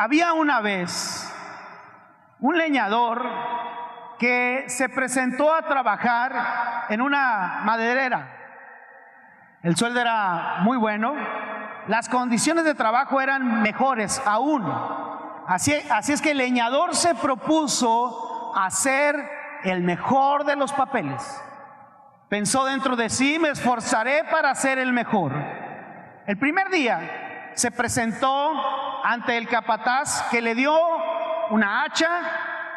Había una vez un leñador que se presentó a trabajar en una maderera. El sueldo era muy bueno, las condiciones de trabajo eran mejores aún. Así es que el leñador se propuso hacer el mejor de los papeles. Pensó dentro de sí: me esforzaré para ser el mejor. El primer día se presentó ante el capataz, que le dio una hacha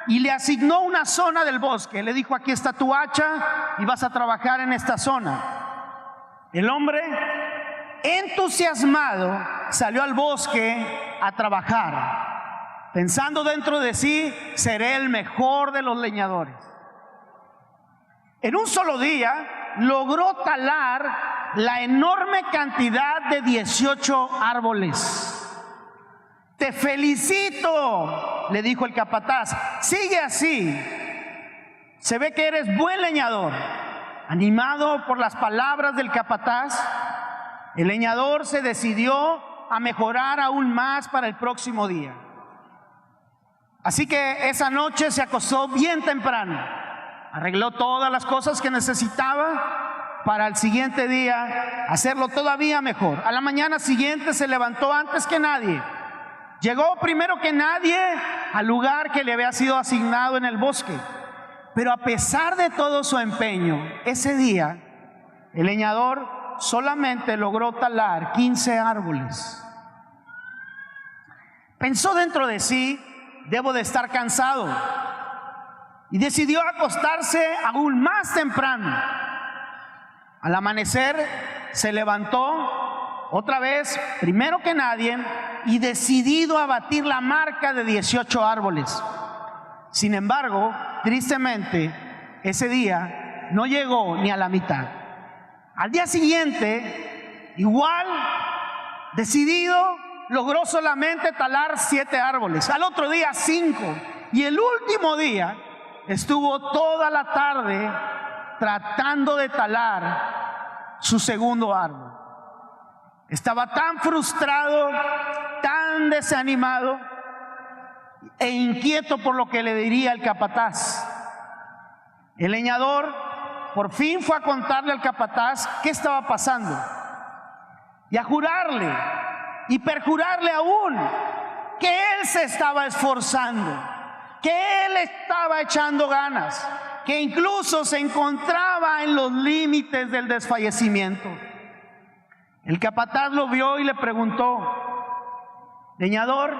y le asignó una zona del bosque. Le dijo: aquí está tu hacha y vas a trabajar en esta zona. El hombre, entusiasmado, salió al bosque a trabajar, pensando dentro de sí: seré el mejor de los leñadores. En un solo día logró talar la enorme cantidad de 18 árboles. Te felicito, le dijo el capataz, sigue así. Se ve que eres buen leñador. Animado por las palabras del capataz, el leñador se decidió a mejorar aún más para el próximo día. Así que esa noche se acostó bien temprano, arregló todas las cosas que necesitaba para el siguiente día hacerlo todavía mejor. A la mañana siguiente se levantó antes que nadie. Llegó primero que nadie al lugar que le había sido asignado en el bosque. Pero a pesar de todo su empeño, ese día el leñador solamente logró talar 15 árboles. Pensó dentro de sí: debo de estar cansado. Y decidió acostarse aún más temprano. Al amanecer se levantó otra vez, primero que nadie, y decidido a batir la marca de 18 árboles. Sin embargo, tristemente, ese día no llegó ni a la mitad. Al día siguiente, igual, decidido, logró solamente talar 7 árboles. Al otro día 5. Y el último día estuvo toda la tarde tratando de talar su segundo árbol. Estaba tan frustrado, tan desanimado e inquieto por lo que le diría el capataz. El leñador por fin fue a contarle al capataz qué estaba pasando y a jurarle y perjurarle aún que él se estaba esforzando, que él estaba echando ganas, que incluso se encontraba en los límites del desfallecimiento. El capataz lo vio y le preguntó: leñador,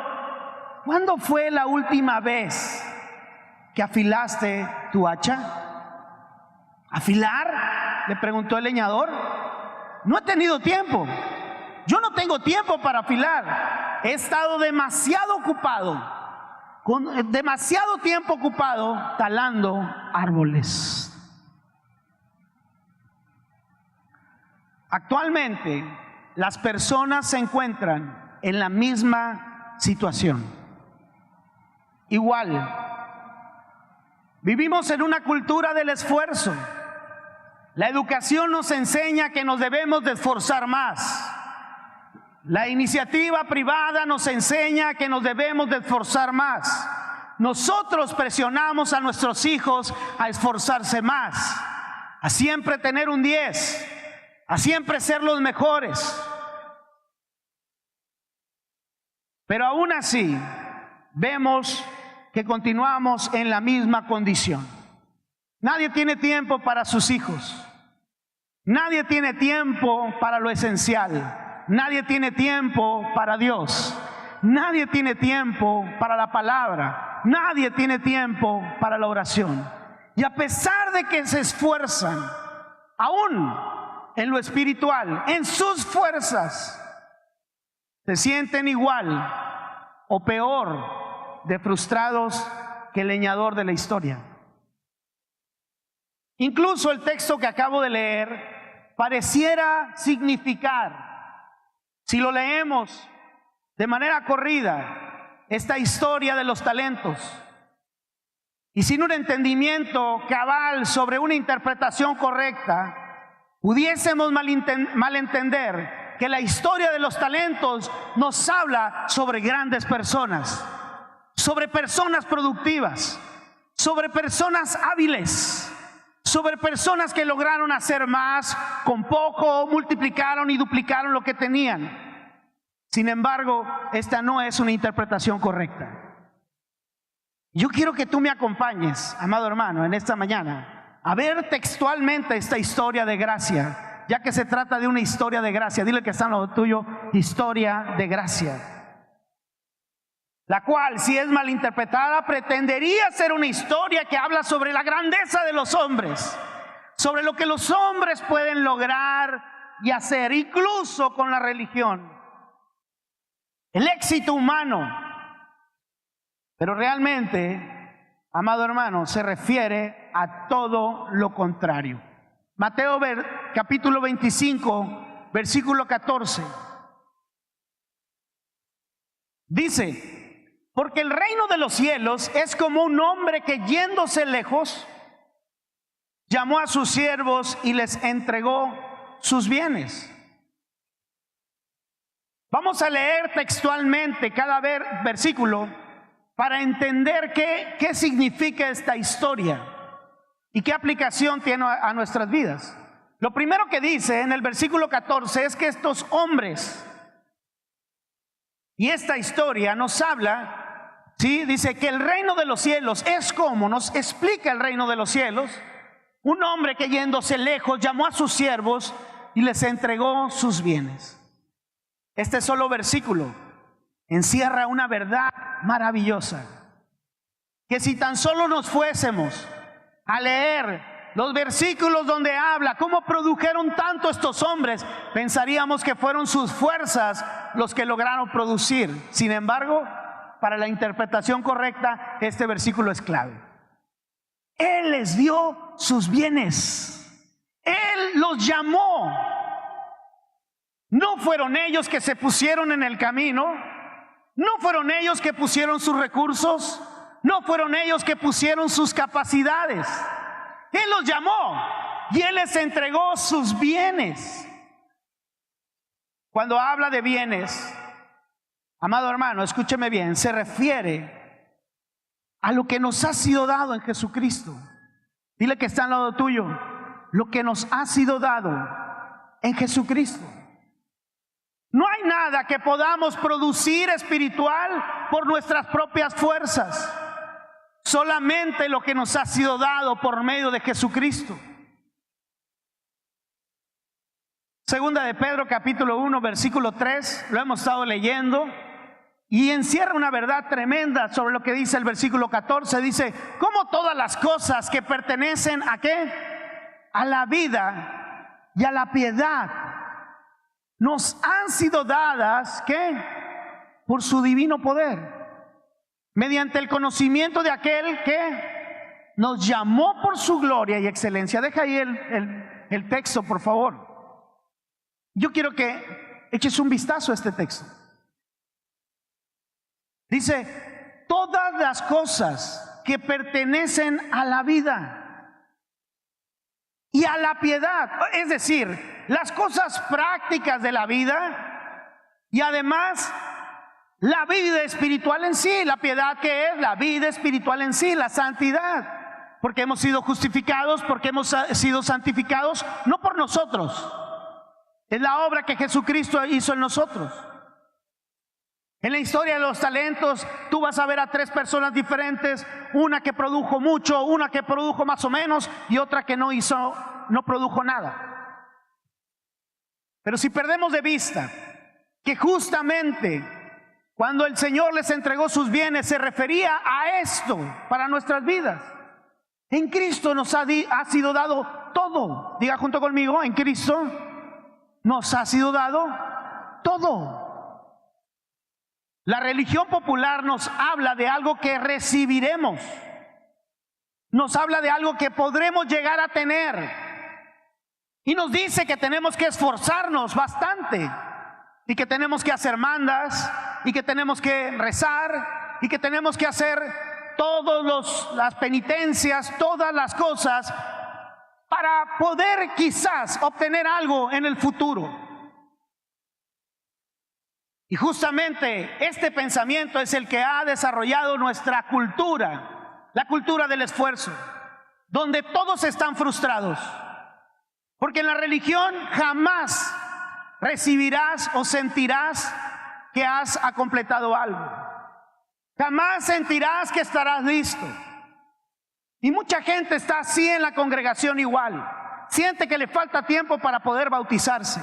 ¿cuándo fue la última vez que afilaste tu hacha? ¿Afilar?, le preguntó el leñador. No he tenido tiempo. Yo no tengo tiempo para afilar. He estado demasiado ocupado, con demasiado tiempo ocupado talando árboles. Actualmente, las personas se encuentran en la misma situación. Igual, vivimos en una cultura del esfuerzo. La educación nos enseña que nos debemos de esforzar más. La iniciativa privada nos enseña que nos debemos de esforzar más. Nosotros presionamos a nuestros hijos a esforzarse más, a siempre tener un 10, a siempre ser los mejores. Pero aún así, vemos que continuamos en la misma condición. Nadie tiene tiempo para sus hijos. Nadie tiene tiempo para lo esencial. Nadie tiene tiempo para Dios. Nadie tiene tiempo para la palabra. Nadie tiene tiempo para la oración. Y a pesar de que se esfuerzan, aún en lo espiritual, en sus fuerzas, se sienten igual o peor de frustrados que el leñador de la historia. Incluso el texto que acabo de leer pareciera significar, si lo leemos de manera corrida, esta historia de los talentos, y sin un entendimiento cabal sobre una interpretación correcta, pudiésemos malentender que la historia de los talentos nos habla sobre grandes personas, sobre personas productivas, sobre personas hábiles, sobre personas que lograron hacer más con poco, multiplicaron y duplicaron lo que tenían. Sin embargo, esta no es una interpretación correcta. Yo quiero que tú me acompañes, amado hermano, en esta mañana, a ver textualmente esta historia de gracia, ya que se trata de una historia de gracia. Dile que está en lo tuyo, historia de gracia, la cual, si es malinterpretada, pretendería ser una historia que habla sobre la grandeza de los hombres, sobre lo que los hombres pueden lograr y hacer, incluso con la religión, el éxito humano. Pero realmente, amado hermano, se refiere a todo lo contrario. Mateo capítulo 25, versículo 14. Dice: porque el reino de los cielos es como un hombre que, yéndose lejos, llamó a sus siervos y les entregó sus bienes. Vamos a leer textualmente cada versículo para entender qué significa esta historia y qué aplicación tiene a nuestras vidas. Lo primero que dice en el versículo 14 es que estos hombres, y esta historia nos habla, ¿sí? Dice que el reino de los cielos es como, nos explica el reino de los cielos, un hombre que, yéndose lejos, llamó a sus siervos y les entregó sus bienes. Este solo versículo encierra una verdad maravillosa, que si tan solo nos fuésemos a leer los versículos donde habla cómo produjeron tanto estos hombres, pensaríamos que fueron sus fuerzas los que lograron producir. Sin embargo, para la interpretación correcta, este versículo es clave. Él les dio sus bienes, Él los llamó. No fueron ellos que se pusieron en el camino, no fueron ellos que pusieron sus recursos, no fueron ellos que pusieron sus capacidades. Él los llamó y Él les entregó sus bienes. Cuando habla de bienes, amado hermano, escúcheme bien, se refiere a lo que nos ha sido dado en Jesucristo. Dile que está al lado tuyo, lo que nos ha sido dado en Jesucristo. No hay nada que podamos producir espiritual por nuestras propias fuerzas. Solamente lo que nos ha sido dado por medio de Jesucristo. Segunda de Pedro capítulo 1 versículo 3, lo hemos estado leyendo y encierra una verdad tremenda sobre lo que dice el versículo 14. Dice: como todas las cosas que pertenecen ¿a qué? A la vida y a la piedad nos han sido dadas, ¿qué? Por su divino poder, mediante el conocimiento de aquel que nos llamó por su gloria y excelencia. Deja ahí el texto, por favor. Yo quiero que eches un vistazo a este texto. Dice: todas las cosas que pertenecen a la vida y a la piedad, es decir, las cosas prácticas de la vida y además la vida espiritual en sí. La piedad, ¿qué es? La vida espiritual en sí, la santidad, porque hemos sido justificados, porque hemos sido santificados, no por nosotros, es la obra que Jesucristo hizo en nosotros. En la historia de los talentos, tú vas a ver a tres personas diferentes, una que produjo mucho, una que produjo más o menos y otra que no produjo nada. Pero si perdemos de vista que justamente cuando el Señor les entregó sus bienes se refería a esto para nuestras vidas, en Cristo nos ha sido dado todo. Diga junto conmigo: en Cristo nos ha sido dado todo. La religión popular nos habla de algo que recibiremos, nos habla de algo que podremos llegar a tener y nos dice que tenemos que esforzarnos bastante y que tenemos que hacer mandas y que tenemos que rezar y que tenemos que hacer todas las penitencias, todas las cosas para poder quizás obtener algo en el futuro. Y justamente este pensamiento es el que ha desarrollado nuestra cultura, la cultura del esfuerzo, donde todos están frustrados. Porque en la religión jamás recibirás o sentirás que has completado algo. Jamás sentirás que estarás listo. Y mucha gente está así en la congregación igual. Siente que le falta tiempo para poder bautizarse,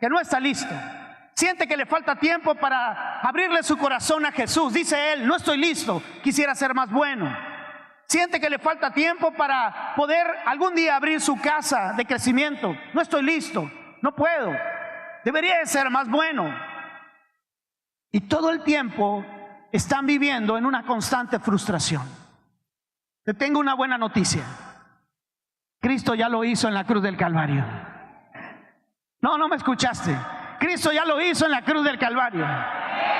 que no está listo. Siente que le falta tiempo para abrirle su corazón a Jesús. Dice él, no estoy listo, quisiera ser más bueno. Siente que le falta tiempo para poder algún día abrir su casa de crecimiento. No estoy listo, no puedo. Debería de ser más bueno. Y todo el tiempo están viviendo en una constante frustración. Te tengo una buena noticia. Cristo ya lo hizo en la cruz del Calvario. No me escuchaste. Cristo ya lo hizo en la cruz del Calvario.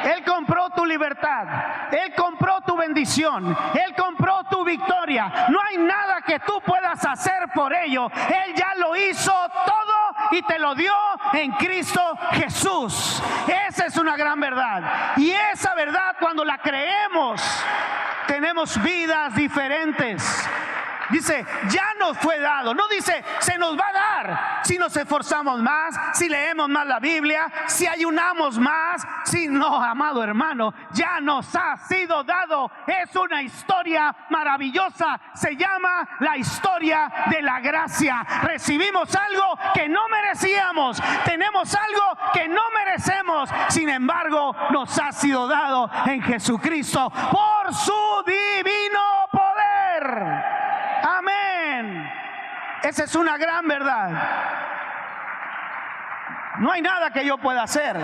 Él compró tu libertad. Él compró tu bendición. Él compró tu victoria. No hay nada que tú puedas hacer por ello. Él ya lo hizo todo y te lo dio en Cristo Jesús. Esa es una gran verdad. Y esa verdad, cuando la creemos, tenemos vidas diferentes. Dice, ya nos fue dado. No dice, se nos va a dar si nos esforzamos más, si leemos más la Biblia, si ayunamos más. Si no, amado hermano, ya nos ha sido dado. Es una historia maravillosa. Se llama la historia de la gracia. Recibimos algo que no merecíamos. Tenemos algo que no merecemos. Sin embargo, nos ha sido dado en Jesucristo por su divino poder. Amén. Esa es una gran verdad. No hay nada que yo pueda hacer.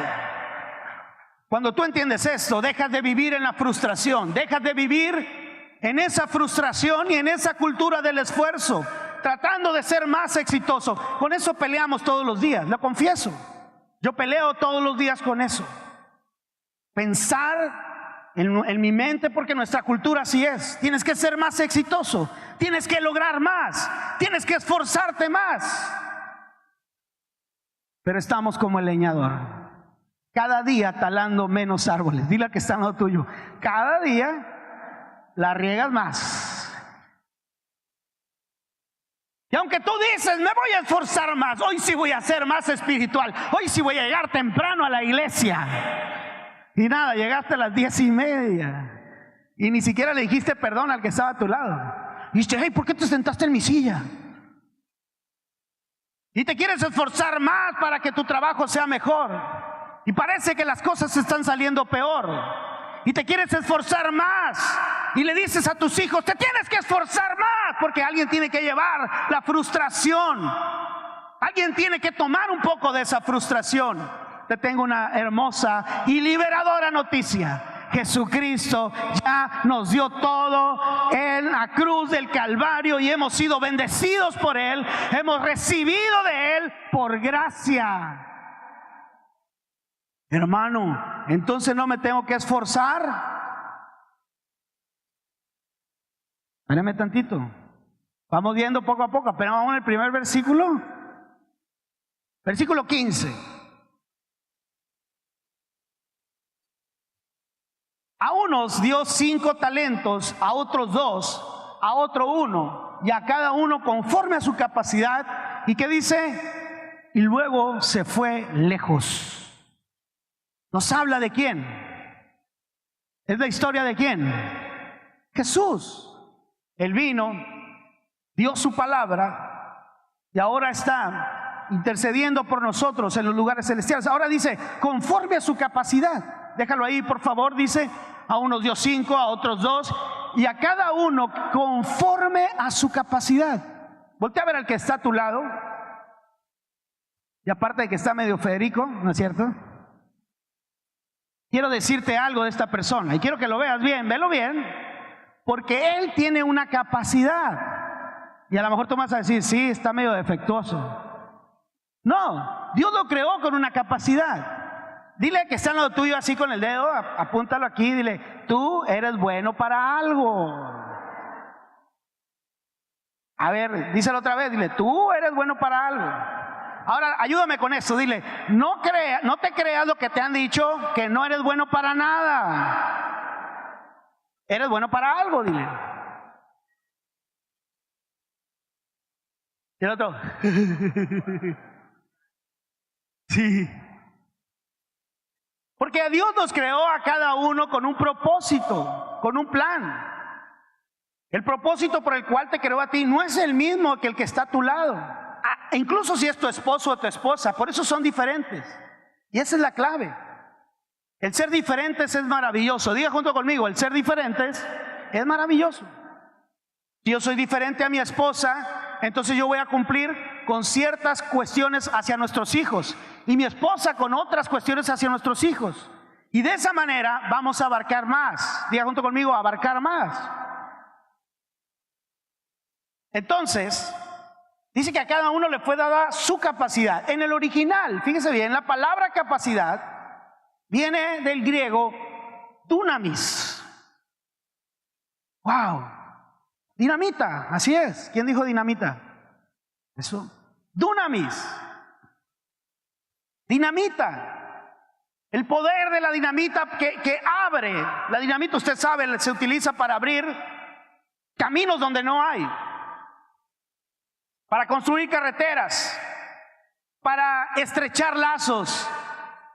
Cuando tú entiendes esto, dejas de vivir en la frustración, dejas de vivir en esa frustración y en esa cultura del esfuerzo, tratando de ser más exitoso. Con eso peleamos todos los días, lo confieso. Yo peleo todos los días con eso. Pensar en mi mente, porque nuestra cultura así es. Tienes que ser más exitoso, tienes que lograr más, tienes que esforzarte más. Pero estamos como el leñador, cada día talando menos árboles. Dile al que está al lado tuyo, cada día la riegas más. Y aunque tú dices, me voy a esforzar más, hoy sí voy a ser más espiritual, hoy sí voy a llegar temprano a la iglesia. Y nada, llegaste a las 10:30 y ni siquiera le dijiste perdón al que estaba a tu lado. Y dijiste, hey, ¿por qué te sentaste en mi silla? Y te quieres esforzar más para que tu trabajo sea mejor. Y parece que las cosas están saliendo peor. Y te quieres esforzar más. Y le dices a tus hijos, te tienes que esforzar más, porque alguien tiene que llevar la frustración. Alguien tiene que tomar un poco de esa frustración. Te tengo una hermosa y liberadora noticia. Jesucristo ya nos dio todo en la cruz del Calvario y hemos sido bendecidos por Él, hemos recibido de Él por gracia. Hermano, entonces no me tengo que esforzar. Espérame tantito. Vamos viendo poco a poco, pero vamos en el primer versículo. Versículo 15. A unos dio 5 talentos, a otros 2, a otro 1, y a cada uno conforme a su capacidad. ¿Y qué dice? Y luego se fue lejos. ¿Nos habla de quién? ¿Es la historia de quién? Jesús. Él vino, dio su palabra y ahora está intercediendo por nosotros en los lugares celestiales. Ahora dice, conforme a su capacidad. Déjalo ahí, por favor. Dice, a unos dio 5, a otros 2, y a cada uno conforme a su capacidad. Voltea a ver al que está a tu lado. Y aparte de que está medio Federico, ¿no es cierto? Quiero decirte algo de esta persona, y quiero que lo veas bien, velo bien, porque él tiene una capacidad. Y a lo mejor tú vas a decir, sí, está medio defectuoso. No, Dios lo creó con una capacidad. Dile que está al lado tuyo así con el dedo, apúntalo aquí, dile, tú eres bueno para algo. A ver, díselo otra vez, dile, tú eres bueno para algo. Ahora, ayúdame con esto, dile, no te creas lo que te han dicho, que no eres bueno para nada. Eres bueno para algo, dile. ¿Y el otro? Sí. Porque Dios nos creó a cada uno con un propósito, con un plan. El propósito por el cual te creó a ti no es el mismo que el que está a tu lado. Incluso si es tu esposo o tu esposa, por eso son diferentes. Y esa es la clave. El ser diferentes es maravilloso. Diga junto conmigo, el ser diferentes es maravilloso. Si yo soy diferente a mi esposa, entonces yo voy a cumplir con ciertas cuestiones hacia nuestros hijos y mi esposa con otras cuestiones hacia nuestros hijos. Y de esa manera vamos a abarcar más. Diga junto conmigo, abarcar más. Entonces, dice que a cada uno le fue dada su capacidad. En el original, fíjese bien, la palabra capacidad viene del griego dunamis. ¡Wow! Dinamita, así es. ¿Quién dijo dinamita? Eso. Dunamis. Dinamita. El poder de la dinamita que abre. La dinamita, usted sabe, se utiliza para abrir caminos donde no hay. Para construir carreteras. Para estrechar lazos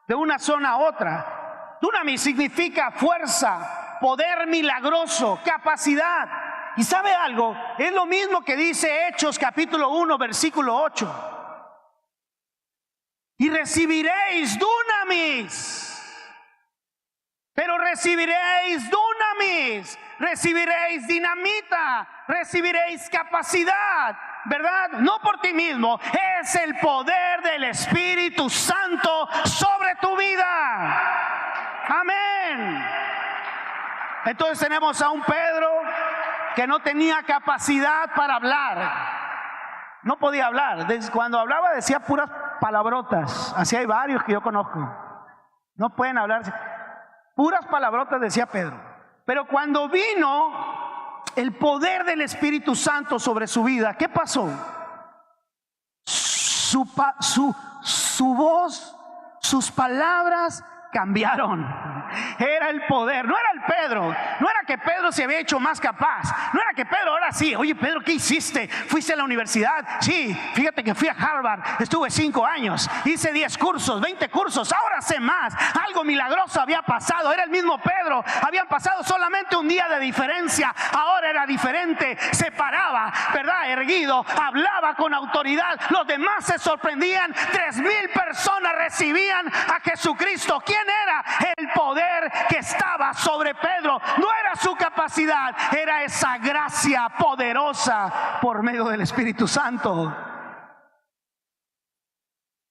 de una zona a otra. Dunamis significa fuerza, poder milagroso, capacidad. ¿Y sabe algo? Es lo mismo que dice Hechos capítulo 1 versículo 8. Y recibiréis dunamis. Pero recibiréis dunamis. Recibiréis dinamita. Recibiréis capacidad. ¿Verdad? No por ti mismo. Es el poder del Espíritu Santo sobre tu vida. Amén. Entonces tenemos a un Pedro que no tenía capacidad para hablar. No podía hablar. Cuando hablaba decía puras palabrotas. Así hay varios que yo conozco. No pueden hablar. Puras palabrotas decía Pedro. Pero cuando vino el poder del Espíritu Santo sobre su vida, ¿qué pasó? Su voz, sus palabras cambiaron. Era el poder, no era el Pedro. No era que Pedro se había hecho más capaz. No era que Pedro ahora sí, oye Pedro, ¿qué hiciste? ¿Fuiste a la universidad? Sí, fíjate que fui a Harvard, estuve 5 años, hice 10 cursos, 20 cursos, ahora sé más. Algo milagroso había pasado. Era el mismo Pedro, habían pasado solamente un día de diferencia. Ahora era diferente, se paraba, ¿verdad? Erguido, hablaba con autoridad. Los demás se sorprendían. 3,000 personas recibían a Jesucristo. ¿Quién era? El poder que estaba sobre Pedro. No era su capacidad, era esa gracia poderosa por medio del Espíritu Santo.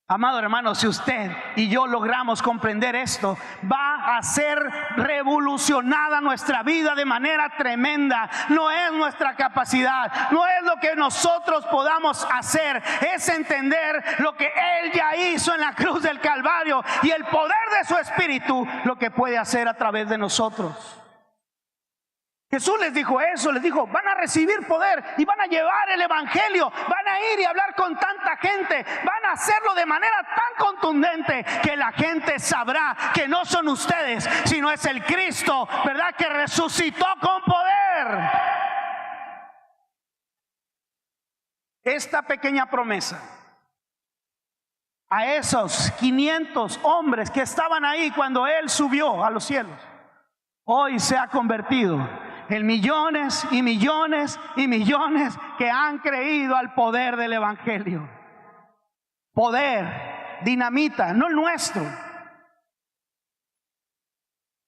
Amado hermano, si usted y yo logramos comprender esto, va a ser revolucionada nuestra vida de manera tremenda. No es nuestra capacidad, no es lo que nosotros podamos hacer, es entender lo que Él ya hizo en la cruz del Calvario y el poder de su Espíritu, lo que puede hacer a través de nosotros. Jesús les dijo eso, les dijo, van a recibir poder y van a llevar el evangelio, van a ir y hablar con tanta gente, van a hacerlo de manera tan contundente que la gente sabrá que no son ustedes, sino es el Cristo, ¿verdad? Que resucitó con poder. Esta pequeña promesa a esos 500 hombres que estaban ahí cuando Él subió a los cielos, hoy se ha convertido en millones y millones y millones que han creído al poder del evangelio. Poder, dinamita, no el nuestro.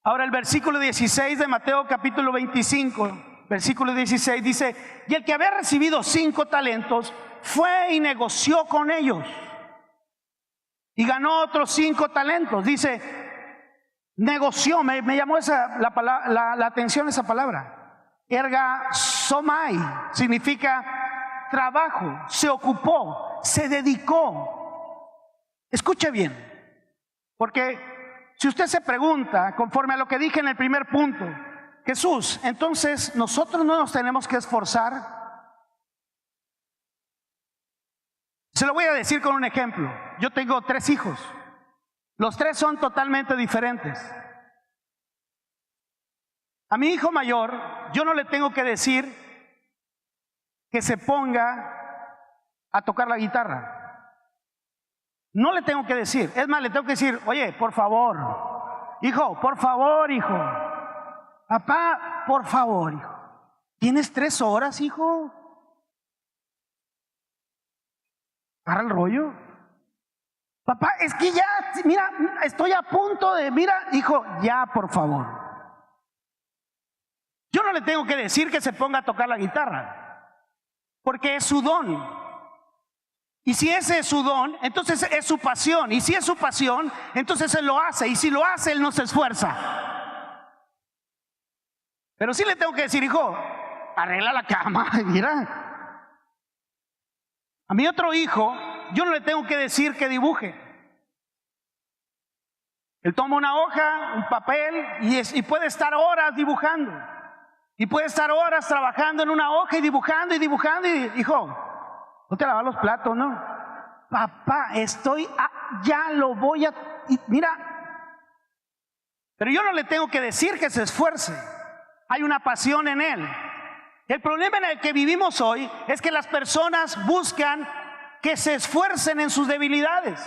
Ahora el versículo 16 de Mateo capítulo 25, versículo 16 dice: y el que había recibido 5 talentos fue y negoció con ellos y ganó otros 5 talentos. Dice, negoció, me llamó la atención esa palabra. Ergasomai significa trabajo, se ocupó, se dedicó. Escuche bien, porque si usted se pregunta, conforme a lo que dije en el primer punto, Jesús, entonces nosotros no nos tenemos que esforzar. Se lo voy a decir con un ejemplo. Yo tengo 3 hijos. Los 3 son totalmente diferentes. A mi hijo mayor, yo no le tengo que decir que se ponga a tocar la guitarra. No le tengo que decir. Es más, le tengo que decir, oye, por favor, hijo, por favor, hijo. Papá, por favor, hijo. ¿Tienes 3 horas, hijo? Agarra el rollo. Papá, es que ya, mira, estoy a punto de, mira, hijo, ya, por favor. Yo no le tengo que decir que se ponga a tocar la guitarra, porque es su don. Y si ese es su don, entonces es su pasión. Y si es su pasión, entonces él lo hace. Y si lo hace, él no se esfuerza. Pero sí le tengo que decir, hijo, arregla la cama, mira. A mi otro hijo, yo no le tengo que decir que dibuje. Él toma una hoja, un papel y puede estar horas dibujando. Y puede estar horas trabajando en una hoja y dibujando y dibujando. Y, hijo, no te lavas los platos, ¿no? Papá, ya lo voy a... mira, pero yo no le tengo que decir que se esfuerce. Hay una pasión en él. El problema en el que vivimos hoy es que las personas buscan que se esfuercen en sus debilidades.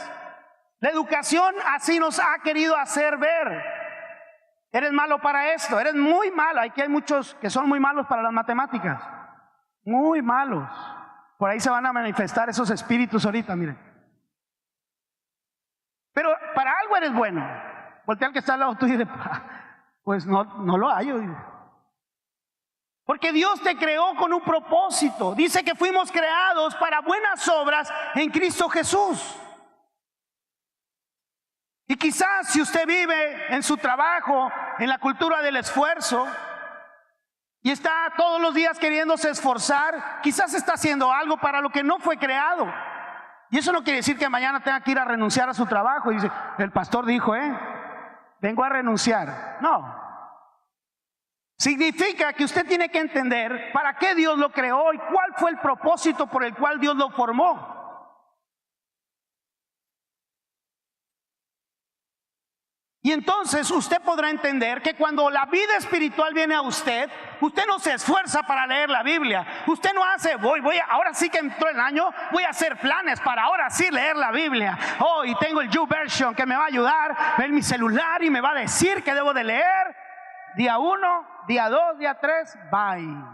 La educación así nos ha querido hacer ver. Eres malo para esto, eres muy malo. Aquí hay muchos que son muy malos para las matemáticas. Muy malos. Por ahí se van a manifestar esos espíritus ahorita, miren. Pero para algo eres bueno. Voltea al que está al lado tuyo y dice, pues no lo hallo. Porque Dios te creó con un propósito. Dice que fuimos creados para buenas obras en Cristo Jesús. Y quizás si usted vive en su trabajo, en la cultura del esfuerzo, y está todos los días queriéndose esforzar, quizás está haciendo algo para lo que no fue creado. Y eso no quiere decir que mañana tenga que ir a renunciar a su trabajo. Y dice, el pastor dijo, vengo a renunciar. No. Significa que usted tiene que entender para qué Dios lo creó y cuál fue el propósito por el cual Dios lo formó. Y entonces usted podrá entender que cuando la vida espiritual viene a usted, usted no se esfuerza para leer la Biblia. Usted no hace, ahora sí que entró el año, voy a hacer planes para ahora sí leer la Biblia. Oh, y tengo el YouVersion que me va a ayudar, ver mi celular y me va a decir que debo de leer. Día 1, día 2, día 3, bye.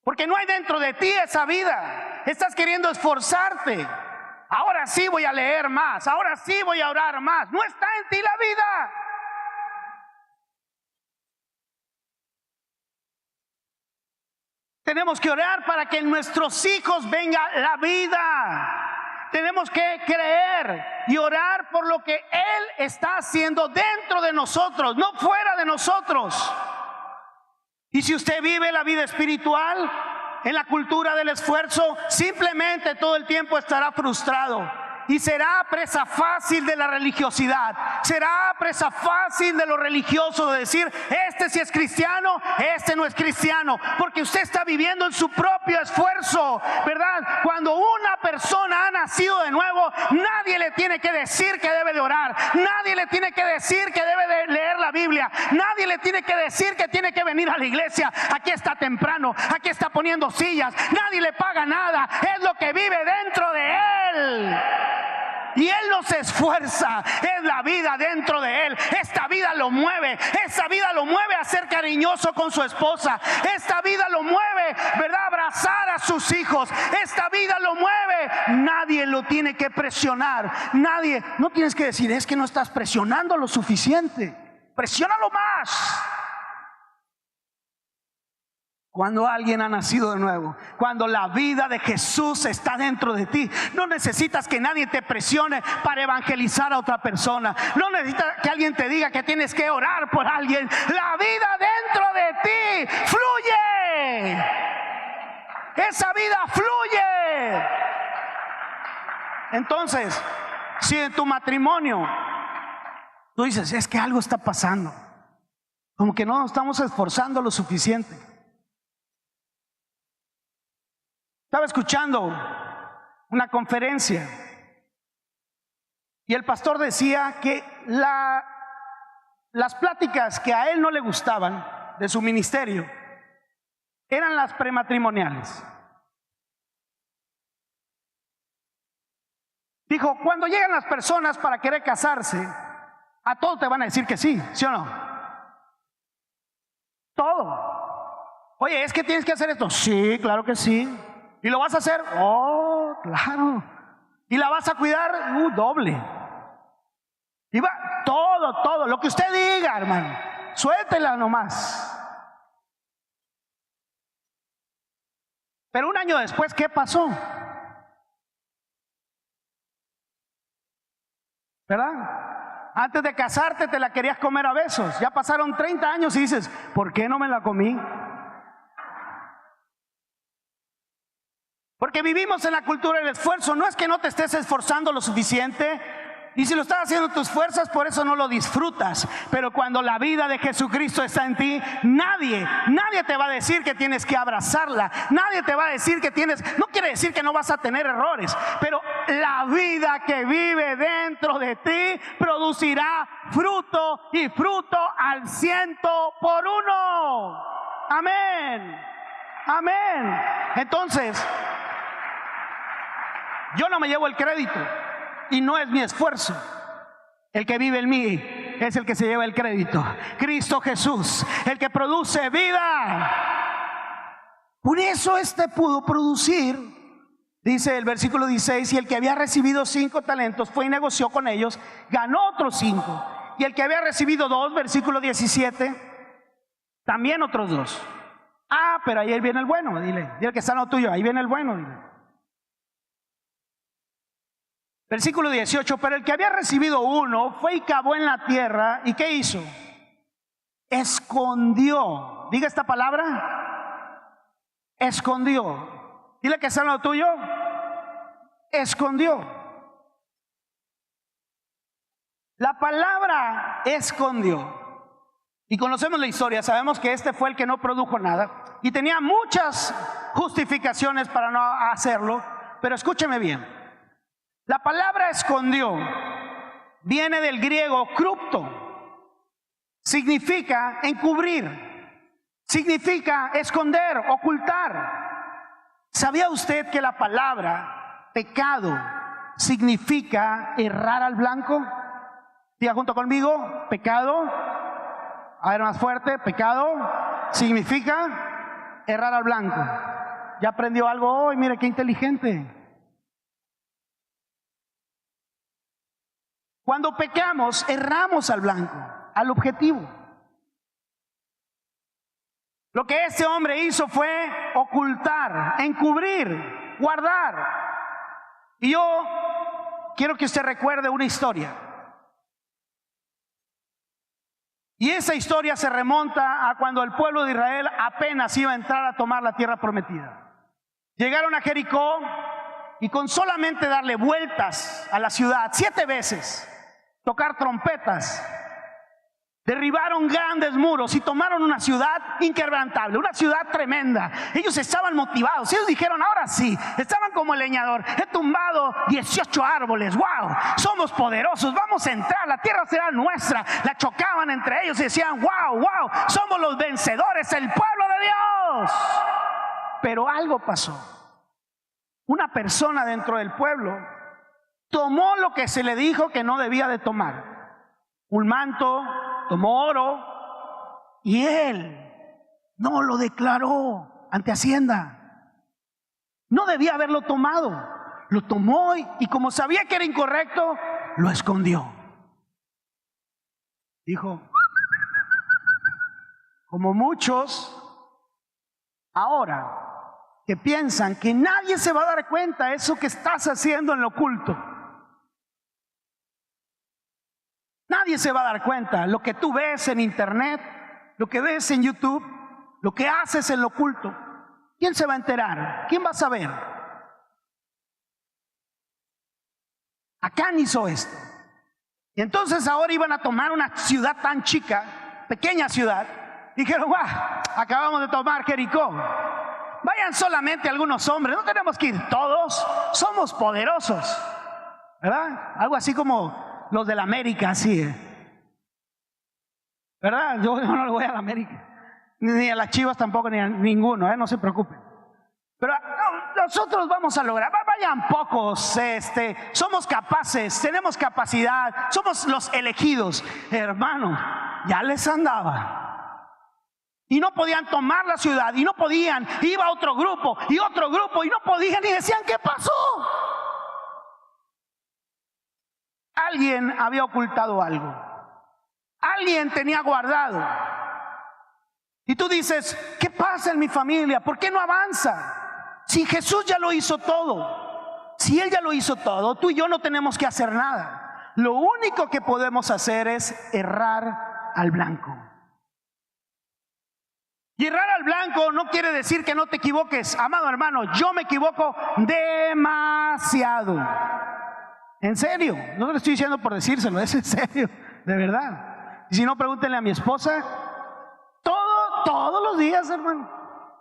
Porque no hay dentro de ti esa vida. Estás queriendo esforzarte. Ahora sí voy a leer más, ahora sí voy a orar más. No está en ti la vida. Tenemos que orar para que en nuestros hijos venga la vida. Tenemos que creer y orar por lo que Él está haciendo dentro de nosotros, no fuera de nosotros. Y si usted vive la vida espiritual en la cultura del esfuerzo, simplemente todo el tiempo estará frustrado y será presa fácil de la religiosidad, será presa fácil de lo religioso, de decir, este sí es cristiano, este no es cristiano, porque usted está viviendo en su propio esfuerzo, ¿verdad? Cuando una persona ha nacido de nuevo, nadie le tiene que decir que debe de orar, nadie le tiene que decir que debe de leer la Biblia, nadie le tiene que decir que tiene que venir a la iglesia, aquí está temprano, aquí está poniendo sillas, nadie le paga nada, es lo que vive dentro de él. Y Él no se esfuerza, es la vida dentro de Él. Esta vida lo mueve, esta vida lo mueve a ser cariñoso con su esposa. Esta vida lo mueve, ¿verdad? Abrazar a sus hijos. Esta vida lo mueve. Nadie lo tiene que presionar. Nadie, no tienes que decir, es que no estás presionando lo suficiente. Presiónalo más. Cuando alguien ha nacido de nuevo, cuando la vida de Jesús está dentro de ti, no necesitas que nadie te presione para evangelizar a otra persona. No necesitas que alguien te diga que tienes que orar por alguien. La vida dentro de ti fluye. Esa vida fluye. Entonces, si en tu matrimonio tú dices, es que algo está pasando, como que no nos estamos esforzando lo suficiente. Estaba escuchando una conferencia y el pastor decía que las pláticas que a él no le gustaban de su ministerio eran las prematrimoniales. Dijo, cuando llegan las personas para querer casarse, a todos te van a decir que sí, ¿sí o no? Todo. Oye, es que tienes que hacer esto. Sí, claro que sí. ¿Y lo vas a hacer? Oh, claro. ¿Y la vas a cuidar? Doble. Y va, todo, lo que usted diga, hermano. Suéltela nomás. Pero un año después, ¿qué pasó? ¿Verdad? Antes de casarte te la querías comer a besos. Ya pasaron 30 años y dices, ¿por qué no me la comí? Porque vivimos en la cultura del esfuerzo. No es que no te estés esforzando lo suficiente, y si lo estás haciendo tus fuerzas, por eso no lo disfrutas. Pero cuando la vida de Jesucristo está en ti, nadie te va a decir que tienes que abrazarla. Nadie te va a decir que no quiere decir que no vas a tener errores, pero la vida que vive dentro de ti producirá fruto, y fruto al 100%. Amén. Amén. Entonces, yo no me llevo el crédito y no es mi esfuerzo. El que vive en mí es el que se lleva el crédito. Cristo Jesús, el que produce vida. Por eso pudo producir, dice el versículo 16, y el que había recibido 5 talentos fue y negoció con ellos, ganó otros 5. Y el que había recibido 2, versículo 17, también otros 2. Ah, pero ahí viene el bueno, dile que está en lo tuyo, ahí viene el bueno, dile. Versículo 18, pero el que había recibido 1 fue y cavó en la tierra, ¿y qué hizo? Escondió. Diga esta palabra. Escondió. Dile que está en lo tuyo. Escondió. La palabra escondió. Y conocemos la historia, sabemos que este fue el que no produjo nada y tenía muchas justificaciones para no hacerlo, pero escúcheme bien. La palabra escondió viene del griego crupto. Significa encubrir, significa esconder, ocultar. ¿Sabía usted que la palabra pecado significa errar al blanco? Diga junto conmigo, pecado. A ver, más fuerte, pecado significa errar al blanco. ¿Ya aprendió algo hoy? Mire qué inteligente. Cuando pecamos, erramos al blanco, al objetivo. Lo que este hombre hizo fue ocultar, encubrir, guardar. Y yo quiero que usted recuerde una historia. Y esa historia se remonta a cuando el pueblo de Israel apenas iba a entrar a tomar la tierra prometida. Llegaron a Jericó y con solamente darle vueltas a la ciudad 7 veces, tocar trompetas, derribaron grandes muros y tomaron una ciudad inquebrantable, una ciudad tremenda. Ellos estaban motivados, ellos dijeron, ahora sí, estaban como el leñador, he tumbado 18 árboles, wow, somos poderosos, vamos a entrar, la tierra será nuestra. La chocaban entre ellos y decían, wow, somos los vencedores, el pueblo de Dios. Pero algo pasó. Una persona dentro del pueblo tomó lo que se le dijo que no debía de tomar, un manto, tomó oro, y él no lo declaró ante Hacienda. No debía haberlo tomado. Lo tomó y como sabía que era incorrecto, lo escondió. Dijo, como muchos ahora que piensan que nadie se va a dar cuenta de eso que estás haciendo en lo oculto. Nadie se va a dar cuenta. Lo que tú ves en internet, lo que ves en YouTube, lo que haces en lo oculto, ¿quién se va a enterar? ¿Quién va a saber? Acán hizo esto. Y entonces ahora iban a tomar una ciudad tan chica, pequeña ciudad. Dijeron, acabamos de tomar Jericó, vayan solamente algunos hombres, no tenemos que ir todos, somos poderosos, ¿verdad? Algo así como los de la América, así, ¿verdad? Yo no le voy a la América, ni a las Chivas tampoco, ni a ninguno, no se preocupen. Pero nosotros vamos a lograr, vayan pocos, somos capaces, tenemos capacidad, somos los elegidos. Hermano, ya les andaba. Y no podían tomar la ciudad, y no podían, iba otro grupo, y no podían, y decían, ¿qué pasó? Alguien había ocultado algo, alguien tenía guardado. Y tú dices, ¿qué pasa en mi familia? ¿Por qué no avanza? Si Jesús ya lo hizo todo, si Él ya lo hizo todo, tú y yo no tenemos que hacer nada. Lo único que podemos hacer es errar al blanco. Y errar al blanco no quiere decir que no te equivoques. Amado hermano, yo me equivoco demasiado. En serio, no te lo estoy diciendo por decírselo, es en serio, de verdad. Y si no, pregúntenle a mi esposa, todos los días, hermano.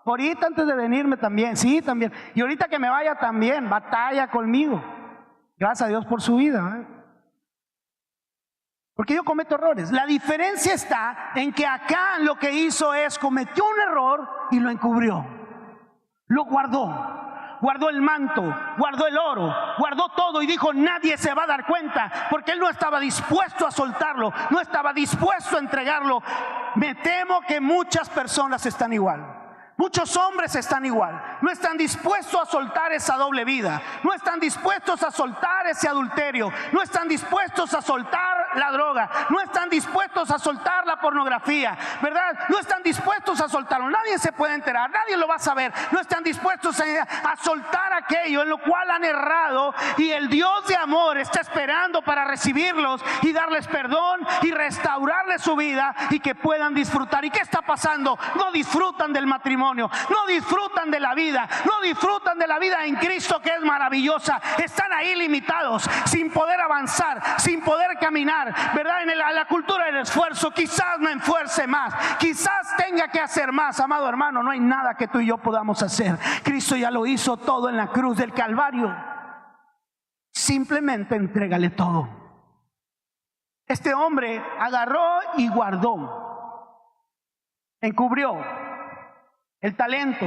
Ahorita antes de venirme también, sí, también. Y ahorita que me vaya también, batalla conmigo. Gracias a Dios por su vida. Porque yo cometo errores. La diferencia está en que acá lo que hizo es, cometió un error y lo encubrió. Lo guardó. Guardó el manto, guardó el oro, guardó todo y dijo, nadie se va a dar cuenta, porque él no estaba dispuesto a soltarlo, no estaba dispuesto a entregarlo. Me temo que muchas personas están igual. Muchos hombres están igual, no están dispuestos a soltar esa doble vida, no están dispuestos a soltar ese adulterio, no están dispuestos a soltar la droga, no están dispuestos a soltar la pornografía, ¿verdad? No están dispuestos a soltarlo, nadie se puede enterar, nadie lo va a saber, no están dispuestos a soltar aquello en lo cual han errado, y el Dios de amor está esperando para recibirlos y darles perdón y restaurarles su vida y que puedan disfrutar. ¿Y qué está pasando? No disfrutan del matrimonio, no disfrutan de la vida, no disfrutan de la vida en Cristo, que es maravillosa. Están ahí limitados, sin poder avanzar, sin poder caminar, ¿verdad? En la cultura del esfuerzo, quizás me esfuerce más, quizás tenga que hacer más. Amado hermano, no hay nada que tú y yo podamos hacer. Cristo ya lo hizo todo en la cruz del Calvario. Simplemente entrégale todo. Este hombre agarró y guardó, encubrió el talento.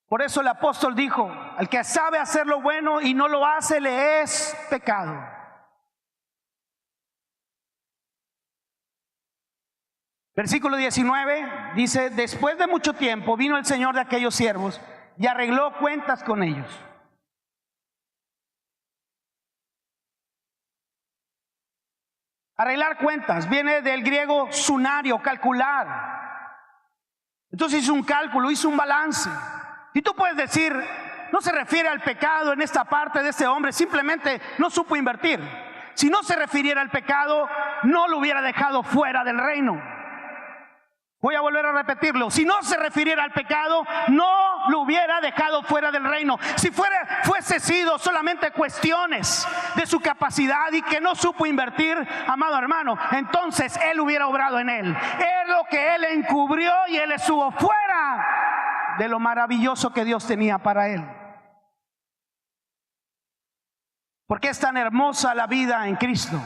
Por eso el apóstol dijo, al que sabe hacer lo bueno y no lo hace, le es pecado. Versículo 19 dice, después de mucho tiempo vino el señor de aquellos siervos y arregló cuentas con ellos. Arreglar cuentas viene del griego sunario, calcular. Entonces hizo un cálculo, hizo un balance. Y tú puedes decir, no se refiere al pecado en esta parte de este hombre, simplemente no supo invertir. Si no se refiriera al pecado, no lo hubiera dejado fuera del reino. Voy a volver a repetirlo. Si no se refiriera al pecado, no lo hubiera dejado fuera del reino. Si fuese sido solamente cuestiones de su capacidad y que no supo invertir, amado hermano, entonces él hubiera obrado en él. Es lo que él encubrió y él estuvo fuera de lo maravilloso que Dios tenía para él. Porque es tan hermosa la vida en Cristo.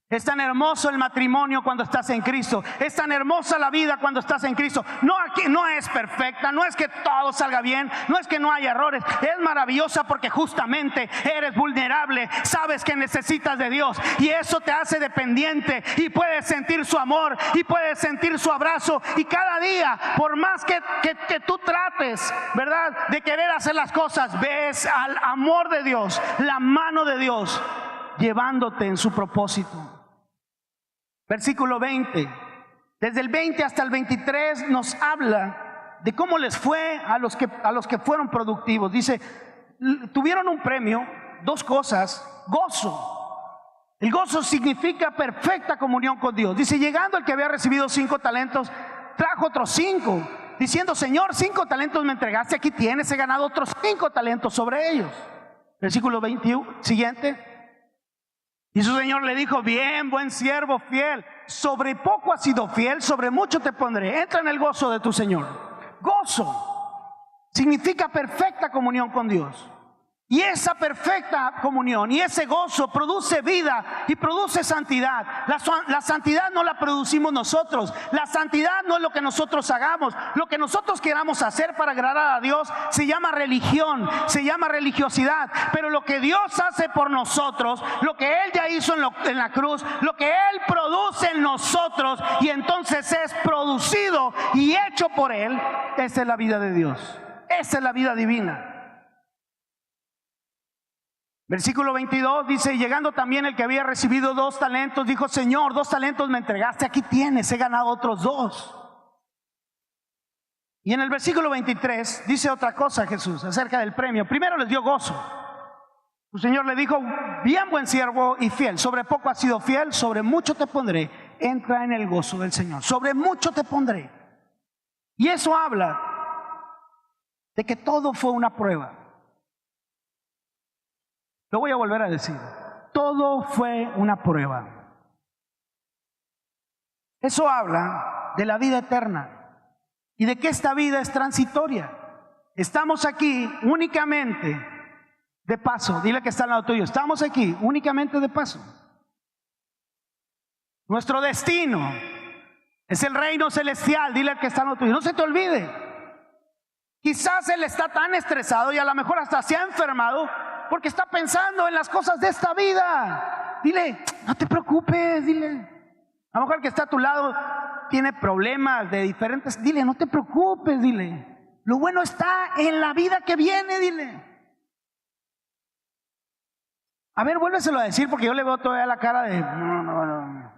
Es tan hermoso el matrimonio cuando estás en Cristo. Es tan hermosa la vida cuando estás en Cristo. No, aquí no es perfecta, no es que todo salga bien, no es que no haya errores. Es maravillosa porque justamente eres vulnerable, sabes que necesitas de Dios y eso te hace dependiente y puedes sentir su amor y puedes sentir su abrazo. Y cada día, por más que tú trates, ¿verdad?, de querer hacer las cosas, ves al amor de Dios, la mano de Dios llevándote en su propósito. Versículo 20, desde el 20 hasta el 23 nos habla de cómo les fue a los que fueron productivos. Dice, tuvieron un premio, dos cosas, gozo. El gozo significa perfecta comunión con Dios. Dice, llegando el que había recibido 5 talentos, trajo otros 5, diciendo, Señor, 5 talentos me entregaste, aquí tienes, he ganado otros 5 talentos sobre ellos. Versículo 21, siguiente. Y su señor le dijo, bien, buen siervo fiel, sobre poco has sido fiel, sobre mucho te pondré, entra en el gozo de tu señor. Gozo significa perfecta comunión con Dios. Y esa perfecta comunión y ese gozo produce vida y produce santidad. La santidad no la producimos nosotros. La santidad no es lo que nosotros hagamos. Lo que nosotros queramos hacer para agradar a Dios se llama religión, se llama religiosidad. Pero lo que Dios hace por nosotros, lo que Él ya hizo en la cruz, lo que Él produce en nosotros y entonces es producido y hecho por Él, esa es la vida de Dios. Esa es la vida divina. Versículo 22 dice: llegando también el que había recibido 2 talentos, dijo: Señor, 2 talentos me entregaste, aquí tienes, he ganado otros 2. Y en el versículo 23 dice otra cosa Jesús acerca del premio. Primero les dio gozo. Su Señor le dijo: bien, buen siervo y fiel, sobre poco has sido fiel, sobre mucho te pondré, entra en el gozo del Señor. Sobre mucho te pondré. Y eso habla de que todo fue una prueba. Lo voy a volver a decir. Todo fue una prueba. Eso habla de la vida eterna y de que esta vida es transitoria. Estamos aquí únicamente de paso. Dile que está al lado tuyo: estamos aquí únicamente de paso. Nuestro destino es el reino celestial. Dile que está al lado tuyo: no se te olvide. Quizás él está tan estresado y a lo mejor hasta se ha enfermado porque está pensando en las cosas de esta vida. Dile: no te preocupes, dile. A lo mejor el que está a tu lado tiene problemas de diferentes. Dile: no te preocupes, dile. Lo bueno está en la vida que viene, dile. A ver, vuélveselo a decir porque yo le veo todavía la cara de no.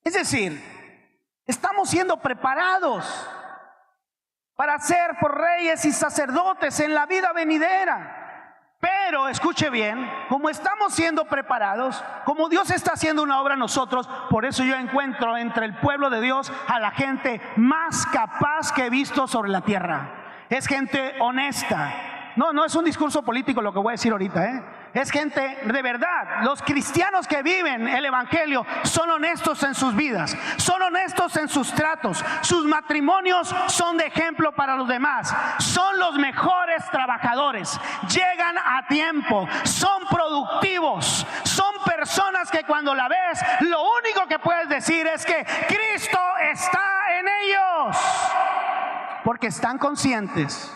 Es decir, estamos siendo preparados para ser por reyes y sacerdotes en la vida venidera. Pero escuche bien, como estamos siendo preparados, como Dios está haciendo una obra en nosotros, por eso yo encuentro entre el pueblo de Dios a la gente más capaz que he visto sobre la tierra. Es gente honesta. No es un discurso político lo que voy a decir ahorita, Es gente de verdad. Los cristianos que viven el evangelio son honestos en sus vidas, son honestos en sus tratos, sus matrimonios son de ejemplo para los demás, son los mejores trabajadores, llegan a tiempo, son productivos, son personas que cuando la ves lo único que puedes decir es que Cristo está en ellos, porque están conscientes.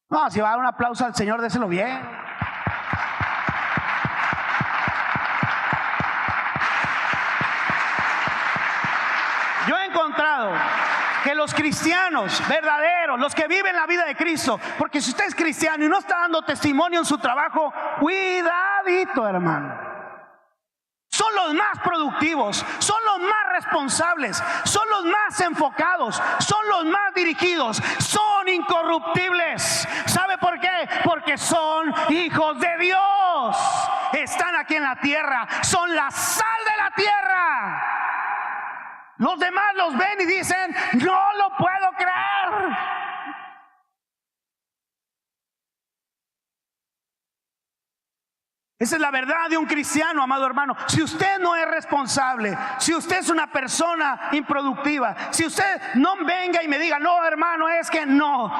No, si va a dar un aplauso al Señor, déselo bien. Yo he encontrado que los cristianos verdaderos, los que viven la vida de Cristo, porque si usted es cristiano y no está dando testimonio en su trabajo, cuidadito, hermano. Son los más productivos, son los más responsables, son los más enfocados, son los más dirigidos, son incorruptibles. ¿Sabe por qué? Porque son hijos de Dios. Están aquí en la tierra, son la sal de la tierra. Los demás los ven y dicen: no lo puedo creer. Esa es la verdad de un cristiano, amado hermano. Si usted no es responsable, si usted es una persona improductiva, si usted no venga y me diga: no, hermano, es que no,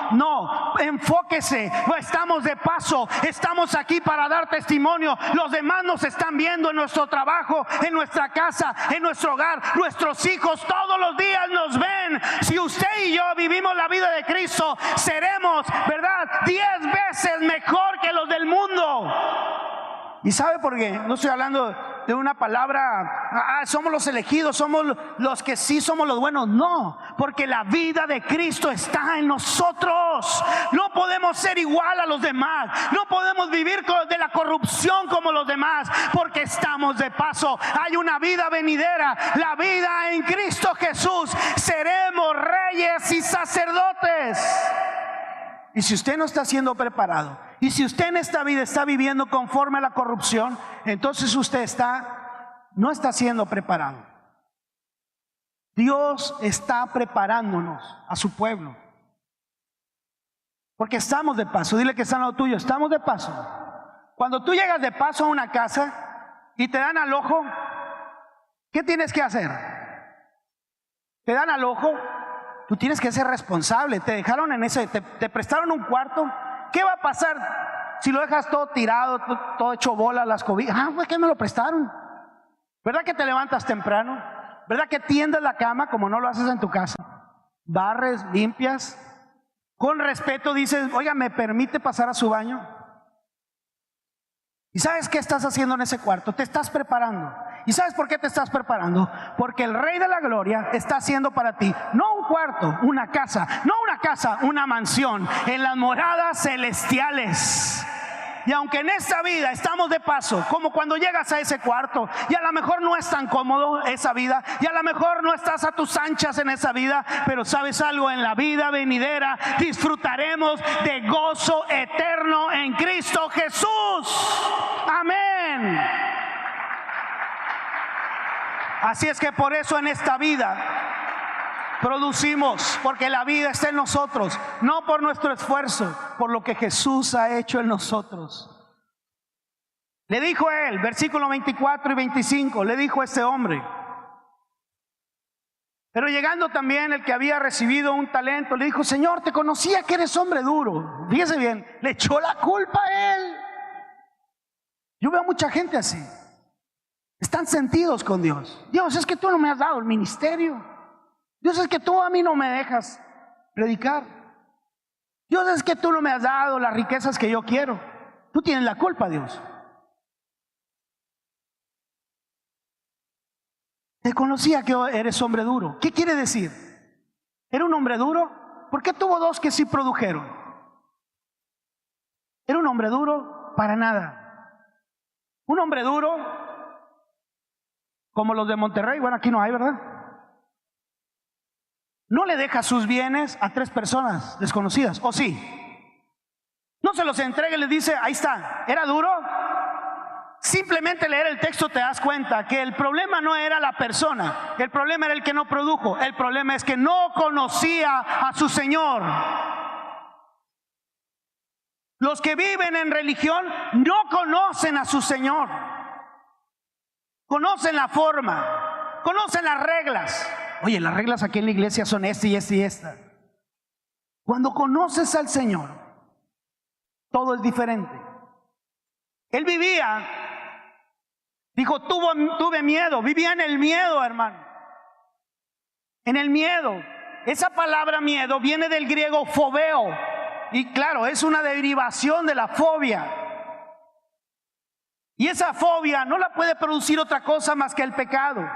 enfóquese. Estamos de paso, estamos aquí para dar testimonio. Los demás nos están viendo en nuestro trabajo, en nuestra casa, en nuestro hogar. Nuestros hijos todos los días nos ven. Si usted y yo vivimos la vida de Cristo, seremos, ¿verdad?, 10 veces mejor que los del mundo. ¿Y sabe por qué? No estoy hablando de una palabra, somos los elegidos, somos los que sí somos los buenos. No, porque la vida de Cristo está en nosotros. No podemos ser igual a los demás, no podemos vivir de la corrupción como los demás, porque estamos de paso. Hay una vida venidera, la vida en Cristo Jesús. Seremos reyes y sacerdotes. Y si usted no está siendo preparado, y si usted en esta vida está viviendo conforme a la corrupción, entonces usted no está siendo preparado. Dios está preparándonos a su pueblo, porque estamos de paso. Dile que está en lo tuyo: estamos de paso. Cuando tú llegas de paso a una casa y te dan al ojo, ¿qué tienes que hacer? te dan al ojo, tú tienes que ser responsable. Te dejaron en ese, te prestaron un cuarto. ¿Qué va a pasar si lo dejas todo tirado, todo hecho bola, las cobijas? Pues que me lo prestaron. ¿Verdad que te levantas temprano? ¿Verdad que tiendes la cama como no lo haces en tu casa? Barres, limpias. Con respeto dices, oiga, ¿me permite pasar a su baño? ¿Y sabes qué estás haciendo en ese cuarto? Te estás preparando. ¿Y sabes por qué te estás preparando? Porque el Rey de la Gloria está haciendo para ti, no un cuarto, una casa, no una casa, una mansión en las moradas celestiales. Y aunque en esta vida estamos de paso, como cuando llegas a ese cuarto, y a lo mejor no es tan cómodo esa vida, y a lo mejor no estás a tus anchas en esa vida, pero sabes algo, en la vida venidera disfrutaremos de gozo eterno en Cristo Jesús. Amén. Así es que por eso en esta vida producimos, porque la vida está en nosotros, no por nuestro esfuerzo, por lo que Jesús ha hecho en nosotros. Le dijo él, versículos 24 y 25, le dijo a este hombre. Pero llegando también el que había recibido un talento, le dijo, Señor, te conocía que eres hombre duro. Fíjese bien, le echó la culpa a él. Yo veo mucha gente así. Están sentidos con Dios. Dios, es que tú no me has dado el ministerio. Dios, es que tú a mí no me dejas predicar. Dios, es que tú no me has dado las riquezas que yo quiero. Tú tienes la culpa, Dios. Te conocía que eres hombre duro. ¿Qué quiere decir? ¿Era un hombre duro? ¿Por qué tuvo dos que sí produjeron? ¿Era un hombre duro? Para nada. Un hombre duro, como los de Monterrey, bueno, aquí no hay, ¿verdad? No le deja sus bienes a 3 personas desconocidas, ¿o sí? No se los entrega y les dice, ahí está. ¿Era duro? Simplemente leer el texto te das cuenta que el problema no era la persona, el problema era el que no produjo, el problema es que no conocía a su Señor. Los que viven en religión no conocen a su Señor, conocen la forma, conocen las reglas. Oye, las reglas aquí en la iglesia son esta y esta y esta. Cuando conoces al Señor, todo es diferente. Él vivía, dijo, tuve miedo, vivía en el miedo, hermano. En el miedo. Esa palabra miedo viene del griego fobeo. Y claro, es una derivación de la fobia. Y esa fobia no la puede producir otra cosa más que el pecado.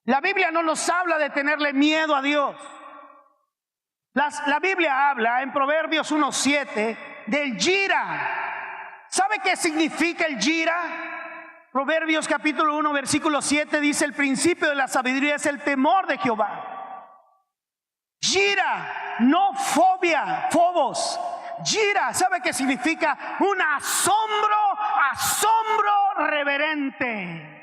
La Biblia no nos habla de tenerle miedo a Dios. La Biblia habla en Proverbios 1:7 del yira. ¿Sabe qué significa el yira? Proverbios capítulo 1 versículo 7 dice: el principio de la sabiduría es el temor de Jehová. Yira, no fobia, phobos. Yira, ¿sabe qué significa? Un asombro reverente.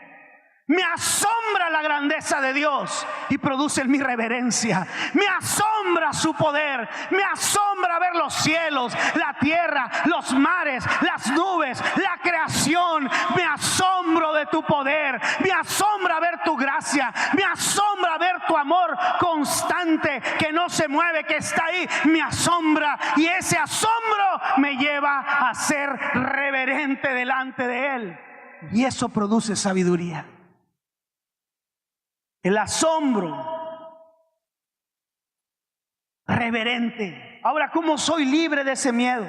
Me asombra la grandeza de Dios y produce en mi reverencia. Me asombra su poder. Me asombra ver los cielos, la tierra, los mares, las nubes, la creación. Me asombro de tu poder. Me asombra ver tu gracia. Me asombra ver tu amor constante que no se mueve, que está ahí. Me asombra, y ese asombro me lleva a ser reverente delante de Él. Y eso produce sabiduría. El asombro reverente. Ahora, ¿cómo soy libre de ese miedo?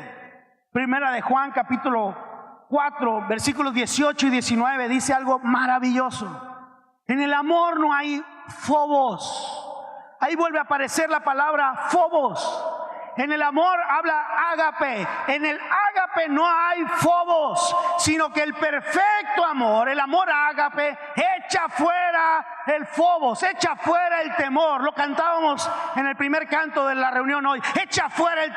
Primera de Juan capítulo 4 versículos 18 y 19 dice algo maravilloso. En el amor no hay phobos. Ahí vuelve a aparecer la palabra phobos. En el amor habla ágape. En el ágape no hay phobos, sino que el perfecto amor, el amor ágape, echa fuera el phobos, echa fuera el temor. Lo cantábamos en el primer canto de la reunión hoy. Echa fuera el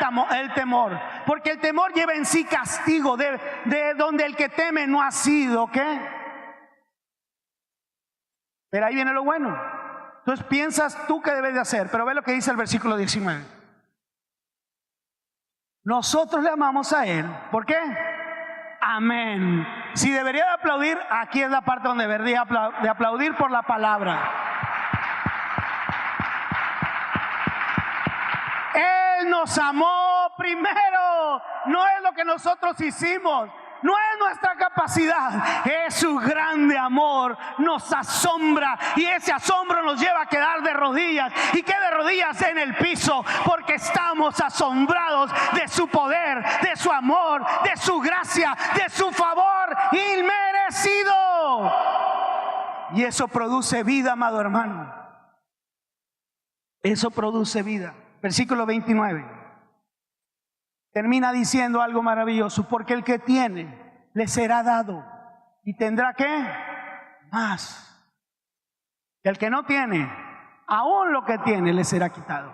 temor, porque el temor lleva en sí castigo, de donde el que teme no ha sido, ¿qué? Pero ahí viene lo bueno. Entonces piensas tú que debes de hacer, pero ve lo que dice el versículo 19. Nosotros le amamos a Él. ¿Por qué? Amén. Si debería de aplaudir, aquí es la parte donde debería de aplaudir por la palabra. Él nos amó primero. No es lo que nosotros hicimos, no es nuestra capacidad, es su grande amor. Nos asombra y ese asombro nos lleva a quedar de rodillas, y que de rodillas en el piso, porque estamos asombrados de su poder, de su amor, de su gracia, de su favor inmerecido. Y eso produce vida, amado hermano. Eso produce vida. Versículo 29. Termina diciendo algo maravilloso: porque el que tiene le será dado y tendrá ¿qué? Más. El que no tiene, aún lo que tiene le será quitado.